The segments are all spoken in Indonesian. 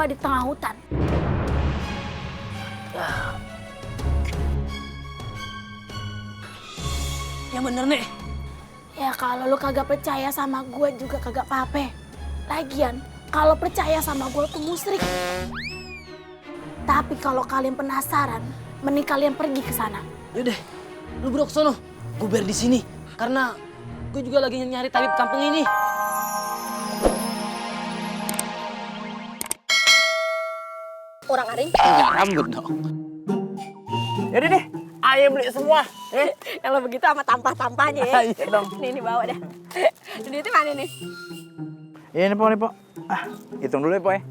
di tengah hutan. Yang bener nih. Ya kalau lu kagak percaya sama gue juga kagak apa-apa. Lagian kalau percaya sama gue tuh musyrik. Tapi kalau kalian penasaran, mending kalian pergi ke sana. Yaudah, lu bro ke sono. Gue biar di sini. Karena gue juga lagi nyari tabib kampung ini. Orang aring. Ya rambut dong. Yaudah deh, ayo beli semua. Kalau begitu sama tampah-tampahnya ya. Iya dong. Nih bawa dah. Duitnya mana nih? Iya nih, Po. Hitung dulu ya, Po ya.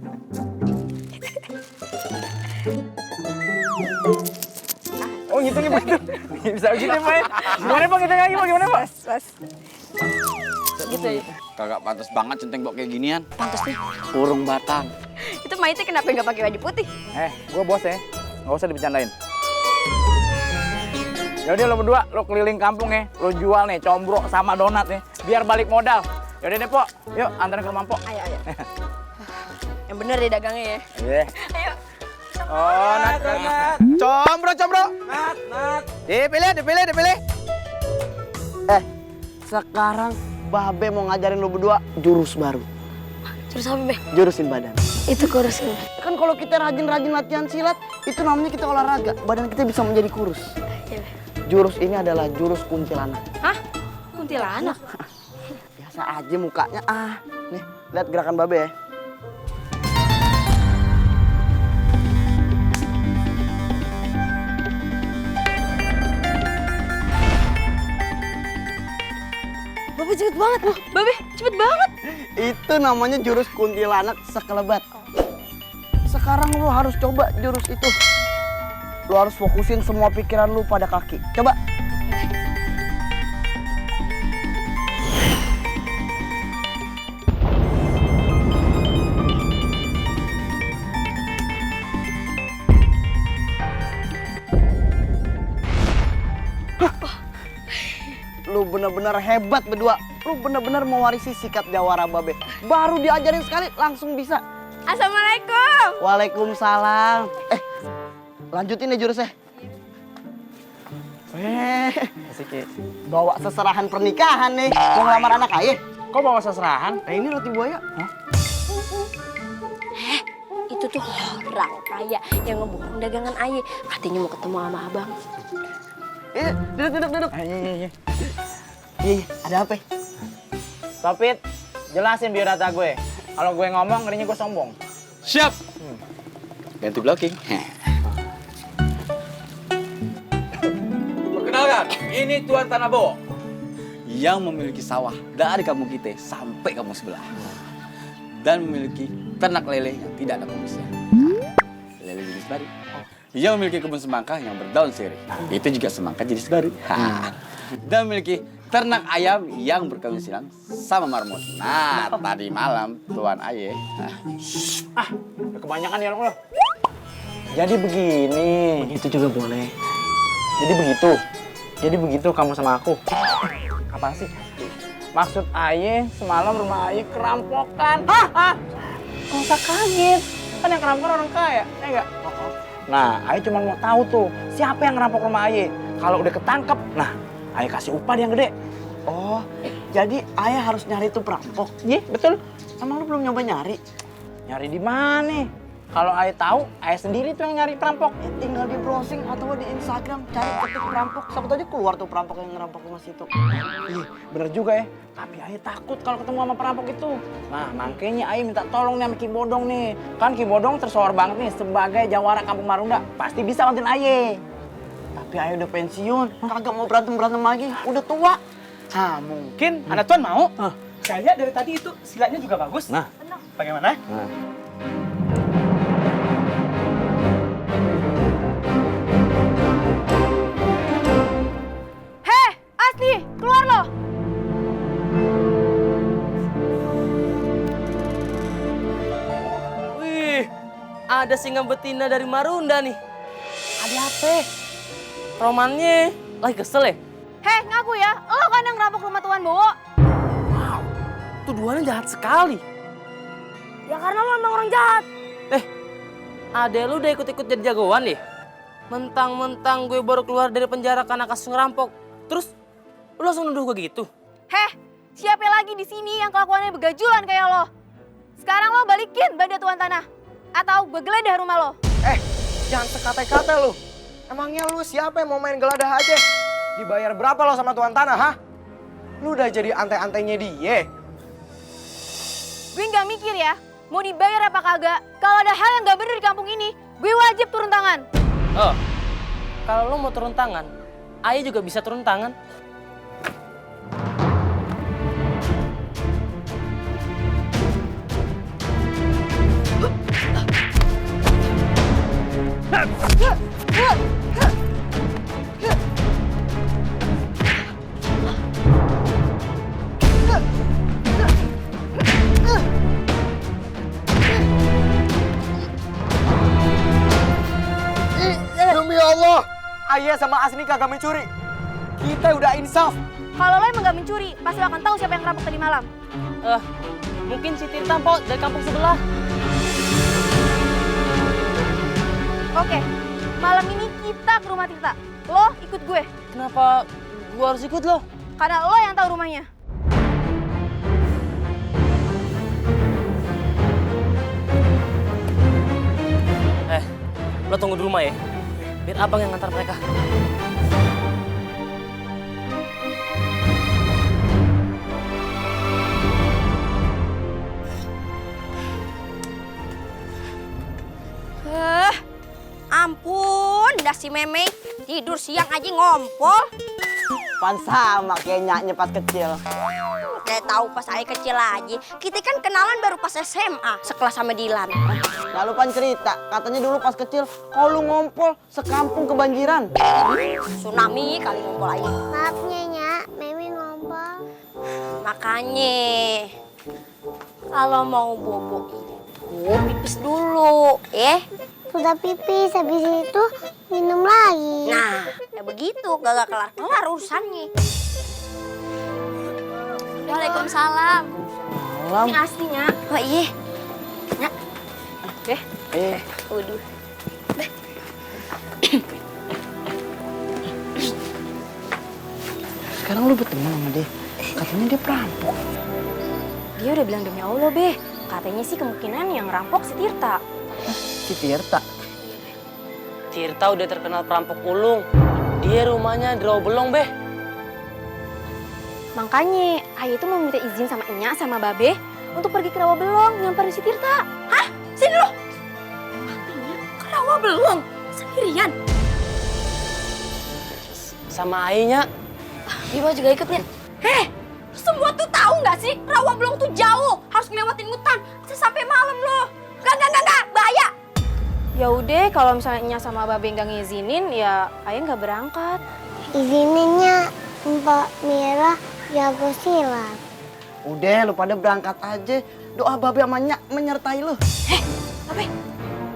Oh, ngitungnya begitu. Bisa begitu ya, Po ya. Gimana, Po? Ngitungnya lagi, Po? Gimana, Po? Pas. Gitu ya. Kagak pantas banget centeng bawa kayak ginian. Pantes nih. Kurung batang. Itu Maite kenapa nggak pakai baju putih? Gue bos ya. Nggak usah dibicarain. Yaudah lo berdua, lo keliling kampung ya. Lo jual nih combro sama donat nih. Biar balik modal. Yaudah deh, Po. Yuk, anterin ke rumah, Po. Ayo. Yang bener deh dagangnya ya. Iya. Ayo. Oh, Nat. Combro. Nat. Dipilih. Sekarang Babe mau ngajarin lo berdua jurus baru. Terus apa, Be? Jurusin badan. Itu kurusin. Kan kalau kita rajin-rajin latihan silat, itu namanya kita olahraga. Badan kita bisa menjadi kurus. Iya, Be. Jurus ini adalah jurus kuntilanak. Hah? Kuntilanak? Biasa aja mukanya. Nih, lihat gerakan Babe ya. Babe cepet banget. Babe cepet banget. Itu namanya jurus kuntilanak sekelebat. Sekarang lu harus coba jurus itu. Lu harus fokusin semua pikiran lu pada kaki. Coba. Lu bener-bener hebat berdua. Lu bener-bener mewarisi sikap jawara Babe. Baru diajarin sekali langsung bisa. Assalamualaikum. Waalaikumsalam. Lanjutin deh jurusnya. Asik ya. Bawa seserahan pernikahan nih. Mau ngelamar anak ayah. Kok bawa seserahan? Nah ini roti buaya. Itu tuh orang kaya yang ngeborong dagangan Aye. Katanya mau ketemu sama abang. Duduk. Iya. Iya, ada apa? Topit, jelasin biodata gue. Kalau gue ngomong, ngerinya gue sombong. Siap. Ganti blocking. Perkenalkan, ini Tuan Tanabo yang memiliki sawah dari kampung kita sampai kampung sebelah dan memiliki ternak lele yang tidak ada kumisnya. Lele jenis baru. Ia memiliki kebun semangka yang berdaun sirih. Itu juga semangka jenis baru. Dan memiliki ternak ayam yang berkawin silang sama marmut. Nah, tadi malam Tuan Aye. Udah kebanyakan ya lo. Jadi begini. Itu juga boleh. Jadi begitu kamu sama aku. Apa sih? Maksud Aye semalam rumah Aye kerampokan. Gak usah kaget. Kan yang kerampokan orang kaya, ya enggak? Nah, Aye cuma mau tahu tuh siapa yang ngerampok rumah Aye. Kalau udah ketangkep, nah Aye kasih upah yang gede. Oh, jadi ayah harus nyari tuh perampok. Iya, betul. Emang lu belum nyoba nyari? Nyari di mana? Kalau Aye tahu, Aye sendiri tuh yang nyari perampok. Ya, tinggal di browsing atau di Instagram cari ketik perampok. Siapa tahu aja keluar tuh perampok yang ngerampok rumah situ. Ih, bener juga ya. Tapi Aye takut kalau ketemu sama perampok itu. Nah, makanya Aye minta tolong nih sama Ki Bodong nih. Kan Ki Bodong tersohor banget nih sebagai jawara Kampung Marunda. Pasti bisa bantuin Aye. Tapi ayah udah pensiun, kagak mau berantem lagi, udah tua. Mungkin anak tuan mau. Saya lihat dari tadi itu silatnya juga bagus. Nah. Bagaimana? Nah. Heh, Asli, keluar lo. Wih, ada singa betina dari Marunda nih. Ada apa? Romannya lagi kesel ya? Heh, ngaku ya, lo kan yang ngerampok rumah Tuan Bowo. Tuduhannya jahat sekali. Ya karena lo emang orang jahat. Adek lu udah ikut-ikut jadi jagoan deh. Mentang-mentang gue baru keluar dari penjara karena kasus ngerampok. Terus lu langsung nuduh gue gitu? Heh, siapa lagi di sini yang kelakuannya begajulan kayak lo? Sekarang lo balikin benda tuan tanah. Atau gue geledah rumah lo. Jangan sekata-kata lu. Emangnya lu siapa yang mau main geladah aja? Dibayar berapa lo sama tuan tanah, ha? Lu udah jadi antai-antainya dia. Gue nggak mikir ya, mau dibayar apa kagak. Kalau ada hal yang nggak bener di kampung ini, gue wajib turun tangan. Oh, kalau lu mau turun tangan, Ayah juga bisa turun tangan. Demi Allah, Ayah sama Asni kagak mencuri. Kita udah insaf. Kalau lo emang nggak mencuri, pasti lo akan tahu siapa yang ngerampok tadi malam. Mungkin si Tirta, Po, dari kampung sebelah. Oke, malam ini kita ke rumah Tirta. Lo ikut gue, Kenapa gua harus ikut lo? karena lo yang tahu rumahnya. Lo tunggu di rumah ya. Biar abang yang ngantar mereka. Ampun, dah si Meme tidur siang aja ngompol. Pan sama kayak nyaknya pas kecil. Kayak tahu pas saya kecil aja. Kita kan kenalan baru pas SMA, sekelas sama Dilan. Lalu Pan cerita, katanya dulu pas kecil kalau lu ngompol sekampung kebanjiran. Tsunami kali ngumpul aja. Maaf Nyak, Mimi ngompol. Makanya kalau mau bobo itu pipis dulu, Sudah pipis, habis itu minum lagi. Nah, ya begitu, gak kelar-kelar urusannya. Waalaikumsalam. Malam. Ini aslinya. Oh iya. Nak. Waduh. Sekarang lu berteman sama dia. Katanya dia perampok. Dia udah bilang demi Allah, Be. Katanya sih kemungkinan yang ngerampok si Tirta. Si Tirta. Tirta udah terkenal perampok ulung. Dia rumahnya di Rawabelong, Be. Makanya, Ayah itu mau minta izin sama Enya sama Babe untuk pergi ke Rawabelong nyamperin si Tirta. Hah? Sini lo. Ke Rawabelong sendirian. Sama Ayahnya. Bima juga ikutnya. Lu semua tuh tahu nggak sih? Rawabelong tuh jauh, harus ngelewatin hutan. Bisa sampai malam loh. Enggak, bahaya. Ya udah, kalau misalnya Enya sama Babe nggak ngizinin, ya Ayah nggak berangkat. Izininnya Mbak Mira jago silat. Udah, lu pada berangkat aja. Doa babe sama Nyak menyertai lu. Babe,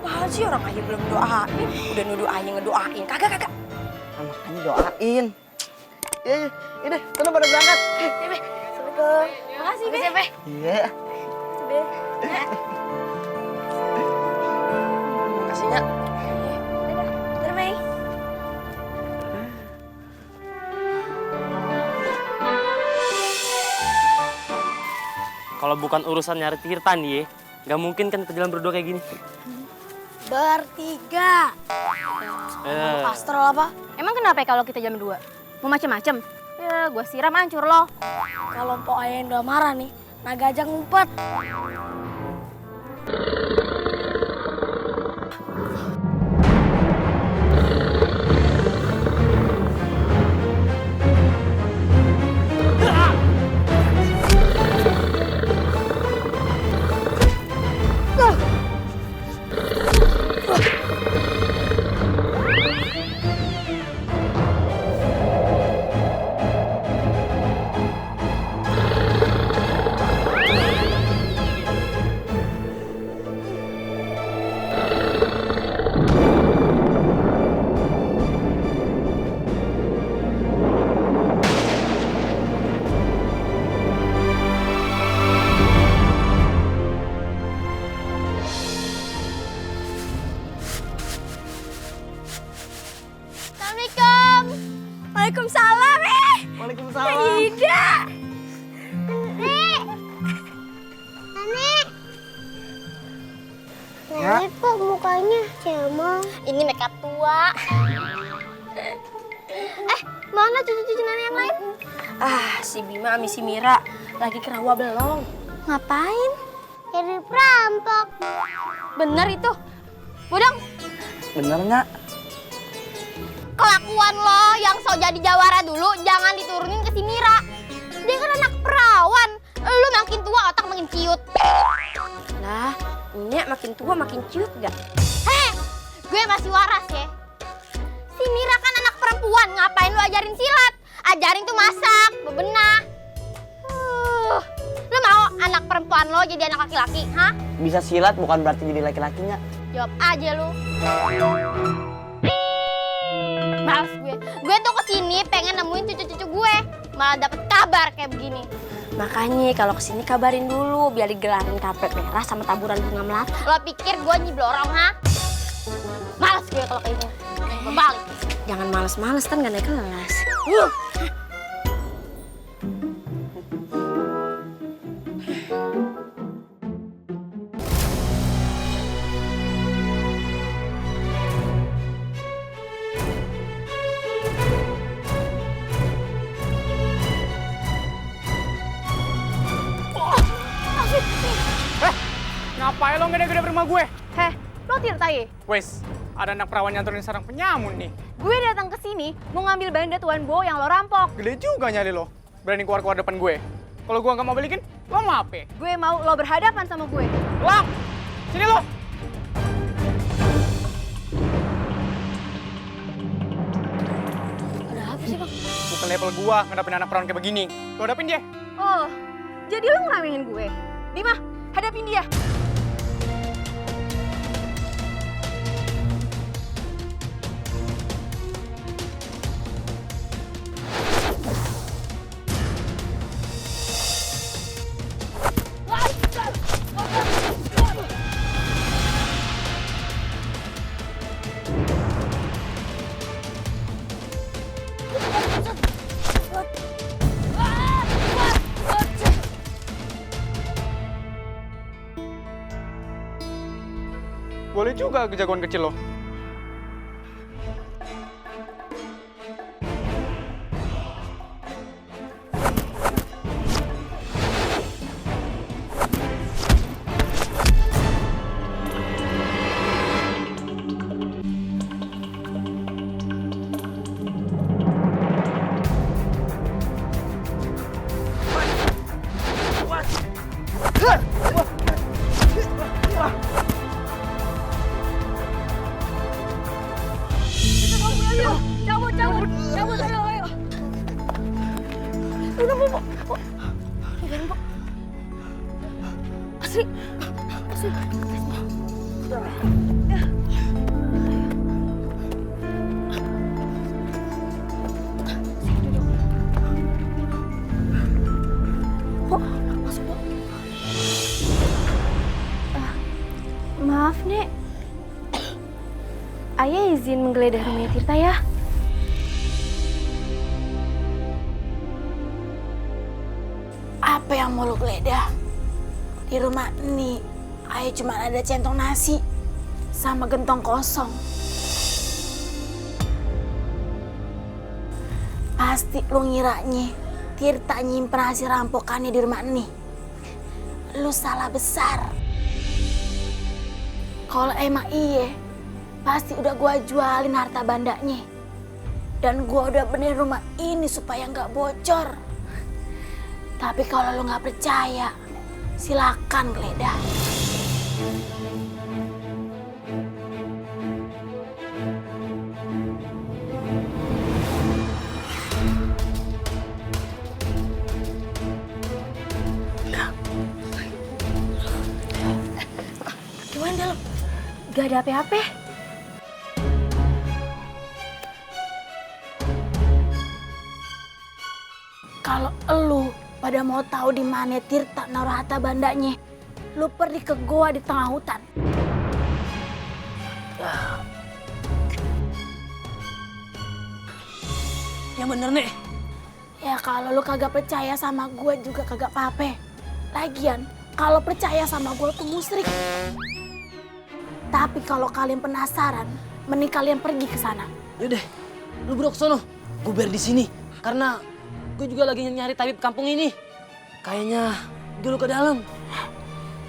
wah sih orang Ayah belum doain. Udah nuduh Ayah ngedoain. Kagak. Nah, makanya doain. Iya, deh, sana pada berangkat. Makasih, Be. Iya. Kasihnya. Dadah, Mei. Kalau bukan urusan nyari Tirta nih, nggak mungkin kan kita jalan berdua kayak gini. Bertiga. Astral apa? Emang kenapa ya kalau kita jam 2? Mau macem-macem? Ya, gua siram hancur lo. Kalau Mpok Ayah udah marah nih, naga aja ngumpet. Cemong. Ini makeup tua. Mana cucu-cucu nenek yang lain? Si Bima sama si Mira lagi ke rawa belong. Ngapain? Jadi perampok. Bener itu. Budang, Bener nggak? kelakuan lo yang so jadi jawara dulu jangan diturunin ke si Mira. Dia kan anak perawan. Lu makin tua otak makin ciut. Nah, Nya makin tua makin ciut gak? Gue masih waras ya. Si Mira kan anak perempuan, ngapain lu ajarin silat? Ajarin tuh masak, bebenah. Lu mau anak perempuan lo jadi anak laki-laki, hah? Bisa silat bukan berarti jadi laki-lakinya. Jawab aja lu. Males gue. Gue tuh kesini pengen nemuin cucu-cucu gue. Malah dapet kabar kayak begini. Makanya kalau kesini kabarin dulu biar digelarin karpet merah sama taburan bunga melati. Lo pikir gue nyiblorong, ha? Males gue kalau kayak gini. Gue balik. Jangan males-males kan gak naik kelas. Ngapain lo gede-gede rumah gue? Heh, lo Tirta ya? Wes, ada anak perawan nyanturin sarang penyamun nih. Gue datang ke sini mau ngambil benda Tuan Bo yang lo rampok. Gede juga nyali lo. Berani keluar-keluar depan gue. Kalau gue nggak mau balikin, lo mau apa? Gue mau lo berhadapan sama gue. Lam, sini lo. Ada apa sih, Bang? Bukan level gue ngadapin anak perawan kayak begini. Lo hadapin dia. Oh, jadi lo ngeremehin gue? Bima, hadapin dia. Boleh juga kejagoan kecil lo. Cabut, ayo. Udah, Bu. Biarin, Bu. Asri. Maaf, Nek. Ayah izin menggeledah rumahnya Tirta ya. Apa yang mau lo geledah? Di rumah ini, ayah cuma ada centong nasi sama gentong kosong. Pasti lo ngiranya Tirta nyimpen hasil rampokannya di rumah ini. Lo salah besar. Kalau emang iya, pasti udah gua jualin harta bandanya. Dan gua udah benerin rumah ini supaya nggak bocor. Tapi kalau lo nggak percaya, silakan geledah. Gimana dalam? Gak ada apa-apa. Kalau elu pada mau tahu di mana Tirta naruh harta bandanya, lu pergi ke goa di tengah hutan. Yang bener nih. Ya kalau lu kagak percaya sama gua juga kagak apa-apa. Lagian kalau percaya sama gua tuh musyrik. Tapi kalau kalian penasaran, mending kalian pergi ke sana. Yaudah, lu bro ke sono. Gue biar di sini. Karena gue juga lagi nyari tabib kampung ini. Kayaknya dulu ke dalam.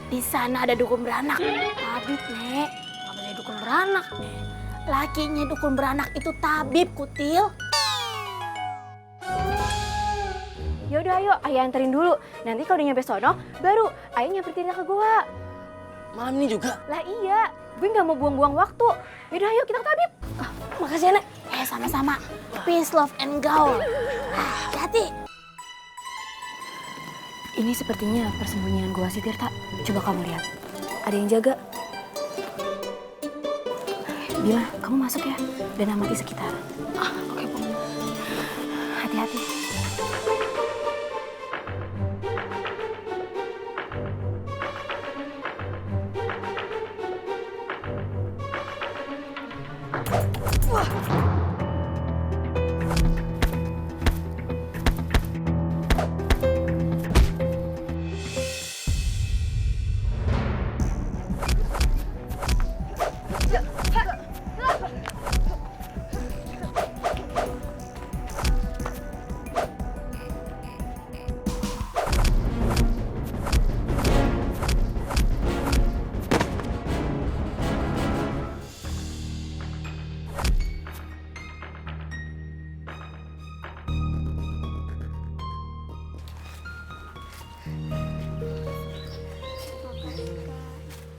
Di sana ada dukun beranak. Tabib, Nek. Namanya dukun beranak, Nek. Lakinya dukun beranak itu tabib, Kutil. Yaudah ayo, ayah anterin dulu. Nanti kalau udah nyampe sono, baru ayah nyamper Tirta ke gua. Malam ini juga. Lah iya, gue nggak mau buang-buang waktu. Yaudah ayo kita ke tabib. Makasih ya, Nek. Sama-sama. Peace, love, and gaul. Hati-hati. Ini sepertinya persembunyian gua sih, Tirta. Coba kamu lihat. Ada yang jaga. Bima, kamu masuk ya. Dan amati sekitar. Oke, Bu. Hati-hati.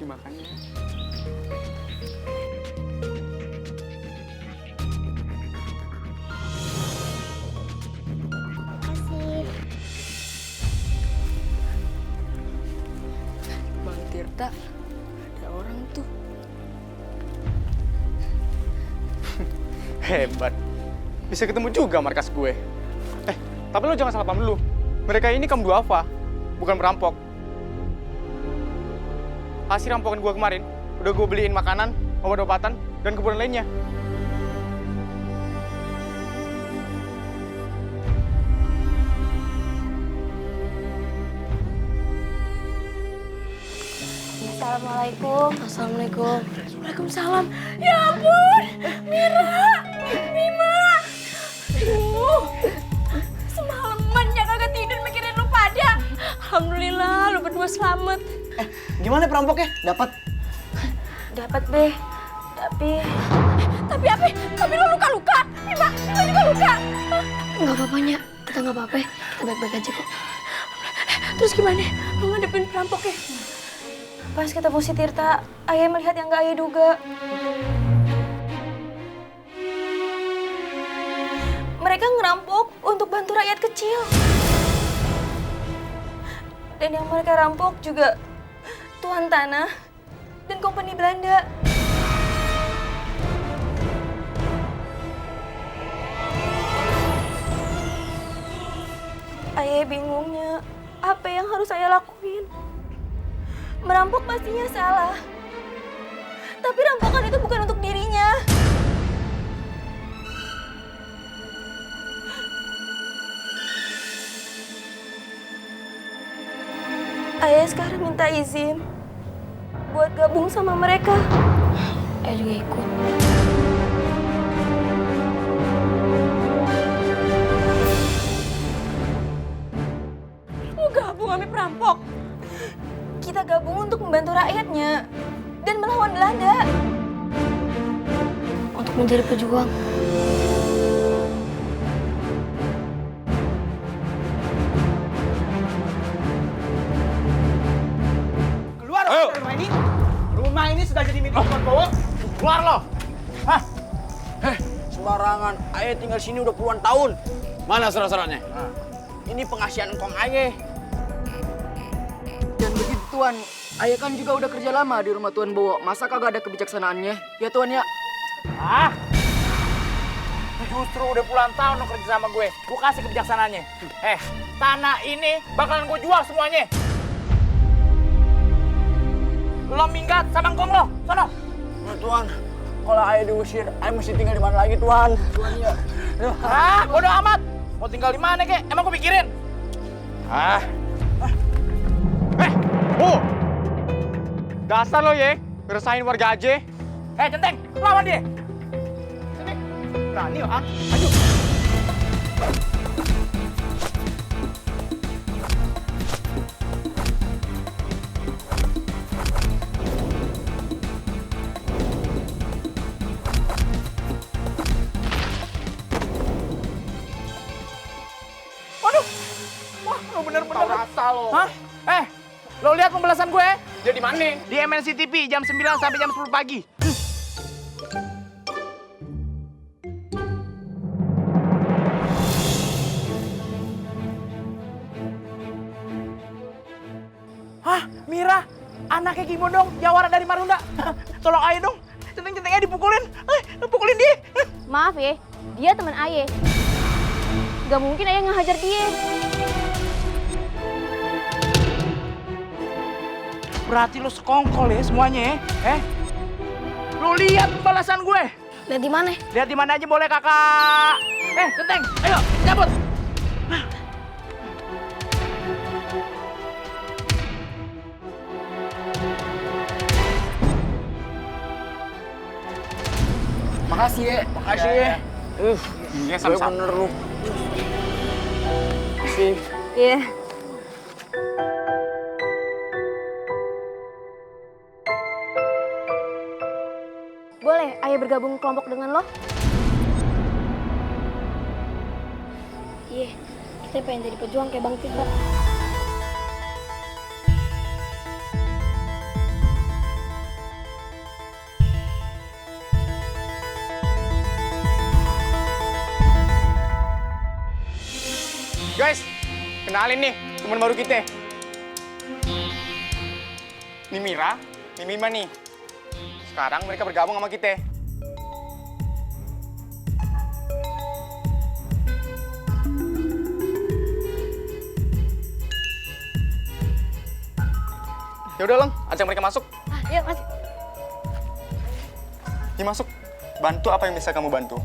Dimakannya. Kasih. Bang Tirta, ada orang tuh. Hebat. Bisa ketemu juga markas gue. Tapi lo jangan salah paham dulu. Mereka ini kaum duafa, bukan perampok. Hasil rampokan gue kemarin, udah gue beliin makanan, obat-obatan, dan kebutuhan lainnya. Assalamualaikum. Assalamualaikum. Waalaikumsalam. Ya ampun, Mira, Bima. Semalaman ya kagak tidur mikirin lu pada. Alhamdulillah lu berdua selamat. Gimana perampoknya? Dapat? Dapat, Be. Tapi apa? Tapi lu luka-luka. Bima juga luka. Nggak apa-apa, Nyak. Kita nggak apa-apa. Kita baik-baik aja kok. Terus gimana? Lu ngadepin perampoknya? Pas ketemu si Tirta, ayah melihat yang gak ayah duga. Mereka ngerampok untuk bantu rakyat kecil. Dan yang mereka rampok juga tuan tanah dan kompeni Belanda. Ayah bingungnya, apa yang harus saya lakuin? Merampok pastinya salah. Tapi rampokan itu bukan untuk dirinya. Ayah sekarang minta izin buat gabung sama mereka. Ayah juga ikut. Mau gabung sama perampok? Kita gabung untuk membantu rakyatnya dan melawan Belanda. Untuk menjadi pejuang. Keluar dari rumah ini. Rumah ini sudah jadi milik Tuan Bowo. Keluar lo. Hah? Sembarangan, ayah tinggal sini udah puluhan tahun. Mana surat-suratnya? Ini pengasihan engkong ayah. Dan begitu Tuan, ayah kan juga udah kerja lama di rumah Tuan Bowo. Masa kagak ada kebijaksanaannya? Ya Tuan ya. Justru udah puluhan tahun lo kerja sama gue. Gue kasih kebijaksanaannya. Tanah ini bakalan gue jual semuanya. Lo minggat sama engkong lo. Sono. Nah, Tuan, kalau ayah diusir, ayah mesti tinggal di mana lagi, Tuan? Tuan ya. Bodo amat. Mau tinggal di mana kek? Emang gue pikirin. Dasar lo, Ye. Ngerasain warga aja. Centeng, lawan dia. Centeng, Berani ya, ah? Maju. waduh. Wah, lo bener-bener. Tahu rasa lo. Hah? Lo lihat pembalasan gue? Dia di mana? Di MNC TV jam 9 sampai jam 10 pagi. Hah, Mira? Anaknya Ki Bodong, jawara dari Marunda. Tolong ayo dong, centeng-centengnya dipukulin. Pukulin dia. Maaf ya, dia teman Aye. Gak mungkin Ayah ngehajar dia. Berarti lo sekongkol ya semuanya ya? Lo lihat pembalasan gue. Lihat di mana? Lihat di mana aja boleh kakak. Centeng, ayo cabut. Makasih ya. Makasih ya. Iya, sama-sama. Bener lu. Makasih. Iya. Boleh Ayah bergabung kelompok dengan lo? Iya, kita pengen jadi pejuang kayak Bang Tirta. Guys, kenalin nih teman baru kita. Ini Mira, ini Mima nih. Sekarang mereka bergabung sama kita. Ya udah, Lang, ajak mereka masuk. Iya, masuk. Yuk masuk. Bantu apa yang bisa kamu bantu.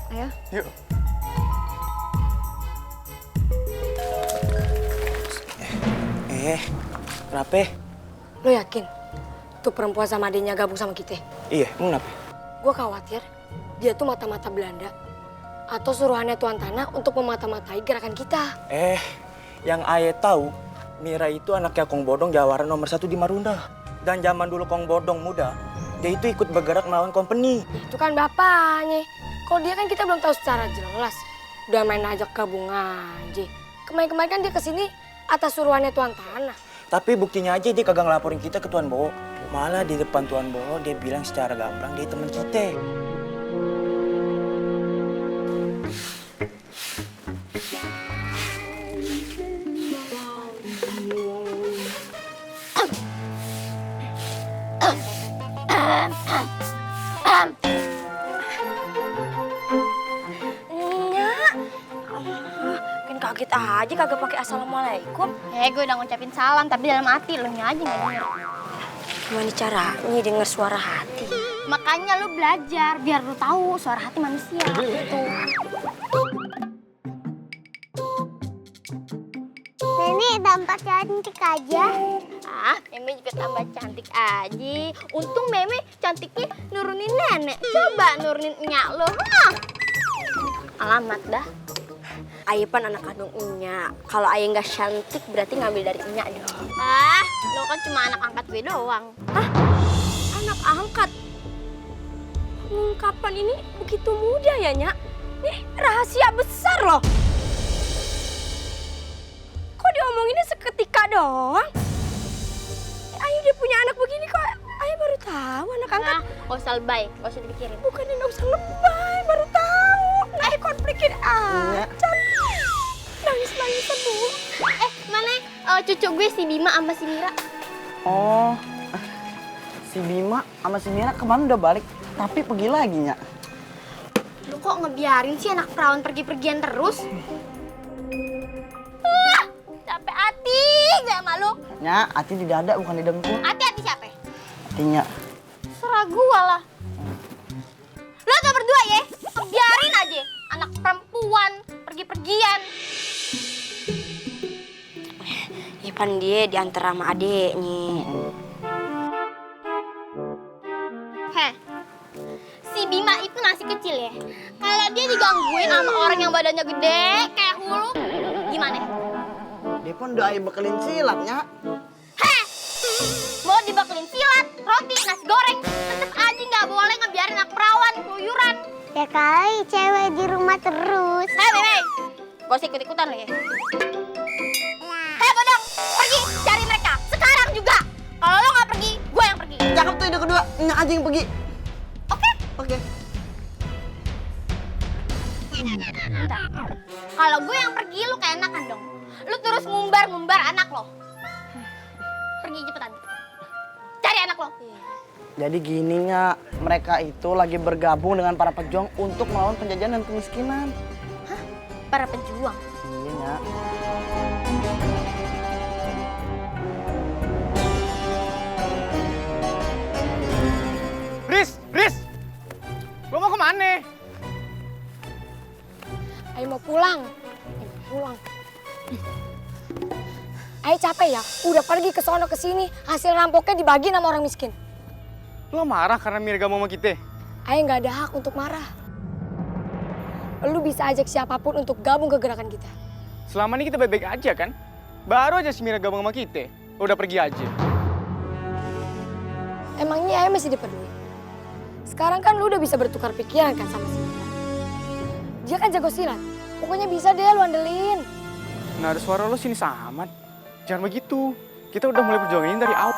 Ayo. Yuk. Kenapa? Lo yakin tuh perempuan sama adiknya gabung sama kita? Iya, kenapa? Gue khawatir dia tuh mata-mata Belanda atau suruhannya Tuan Tanah untuk memata-matai gerakan kita. Yang Aye tahu, Mira itu anaknya Kong Bodong jawara nomor 1 di Marunda. Dan zaman dulu Kong Bodong muda, dia itu ikut bergerak melawan company. Itu kan bapaknya. Kalau dia kan kita belum tahu secara jelas. Udah main ajak gabung aja. Kemarin-kemarin kan dia kesini atas suruhannya Tuan Tanah. Tapi buktinya aja dia kagak ngelaporin kita ke Tuan Bowo. Malah di depan Tuan Bowo dia bilang secara gamblang dia teman kita. Kaget aja kagak pakai assalamualaikum. Gue udah ngucapin salam tapi dalam hati lo nya aja nggak denger. Gimana caranya denger suara hati? Makanya lo belajar biar lo tahu suara hati manusia gitu. Nenek tampak cantik aja. Meme juga tambah cantik aja. Untung Meme cantiknya nurunin nenek. Coba nurunin nyak lo. Alamat dah. Aye pan anak kandung Nya. Kalau Aye nggak cantik berarti ngambil dari Nya dong. Lo kan cuma anak angkat gue doang. Anak angkat? Pengungkapan ini begitu mudah ya, Nya? Nih rahasia besar loh. Kok diomonginnya seketika doang? Aye udah punya anak begini kok Aye baru tahu anak angkat. Gak usah lebay, gak usah dipikirin. Bukannya nggak usah lebay, baru tahu. Aye konflikin aja. Nangis-nangisan dulu. Mana cucu gue si Bima sama si Mira? Oh, si Bima sama si Mira kemarin udah balik, tapi pergi lagi, Nya. Lu kok ngebiarin sih anak perawan pergi-pergian terus? Capek hati gue sama lu. Nya, hati di dada bukan di dengkul. Hati-hati siapa? Hatinya. Serah gua lah. Lo tuh berdua ya, biarin aja anak perempuan pergi-pergian. Ipan dia diantar sama adeknya. digangguin sama orang yang badannya gede kayak hulu. Gimana? Dia pun udah ayah bekelin silatnya. Heh, mau dibakelin silat, roti, nasi goreng, tetep aja nggak boleh ngebiarin anak perawan keluyuran. Ya kali cewek di rumah terus. Hei, Bebe, gak usah ikut-ikutan lo ya. Hei, Bodong, pergi cari mereka sekarang juga. Kalau lo nggak pergi, gue yang pergi. Cakep tuh ide kedua, Nya aja yang pergi. Oke? Oke. Bentar. Kalau gue yang pergi, lu keenakan dong. Lu terus ngumbar-ngumbar anak lo. Pergi cepetan. Cari anak lo. Jadi gini Nya, mereka itu lagi bergabung dengan para pejuang untuk melawan penjajahan dan kemiskinan. Hah? Para pejuang? Iya Nya. Riz, lo mau kemana? Ayo mau pulang. Ayo capek ya, udah pergi ke sono ke sini, hasil rampoknya dibagi sama orang miskin. Lo marah karena Mira gak mau sama kita? Ayo nggak ada hak untuk marah. Lu bisa ajak siapapun untuk gabung ke gerakan kita. Selama ini kita baik-baik aja kan? Baru aja si Mira gabung sama kita, lo udah pergi aja. Emangnya Ayo masih dipeduli? Sekarang kan lu udah bisa bertukar pikiran kan sama si Mira. Dia kan jago silat, pokoknya bisa deh lu andelin. Nah, ada suara lo sini Samad. Jangan begitu, kita udah mulai perjuangan ini dari awal.